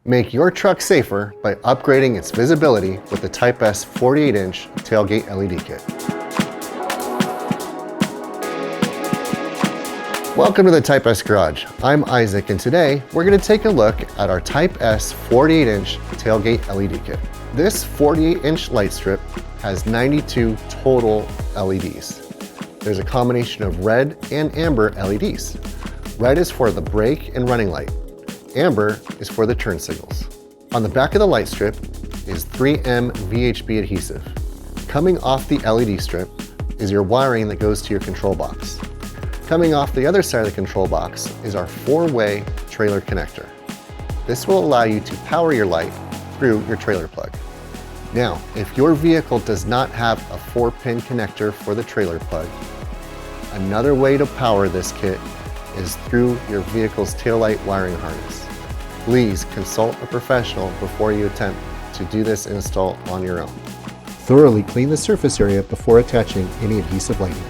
Make your truck safer by upgrading its visibility with the Type S 48-inch Tailgate LED Kit. Welcome to the Type S Garage. I'm Isaac, and today we're going to take a look at our Type S 48-inch Tailgate LED Kit. This 48-inch light strip has 92 total LEDs. There's a combination of red and amber LEDs. Red is for the brake and running light. Amber is for the turn signals. On the back of the light strip is 3M VHB adhesive. Coming off the LED strip is your wiring that goes to your control box. Coming off the other side of the control box is our 4-way trailer connector. This will allow you to power your light through your trailer plug. Now, if your vehicle does not have a 4-pin connector for the trailer plug, another way to power this kit is through your vehicle's taillight wiring harness. Please consult a professional before you attempt to do this install on your own. Thoroughly clean the surface area before attaching any adhesive lighting.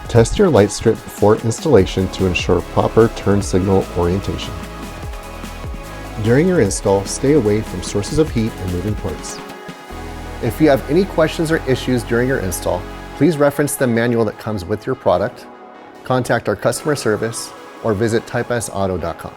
Test your light strip before installation to ensure proper turn signal orientation. During your install, stay away from sources of heat and moving parts. If you have any questions or issues during your install, please reference the manual that comes with your product, contact our customer service, or visit typesauto.com.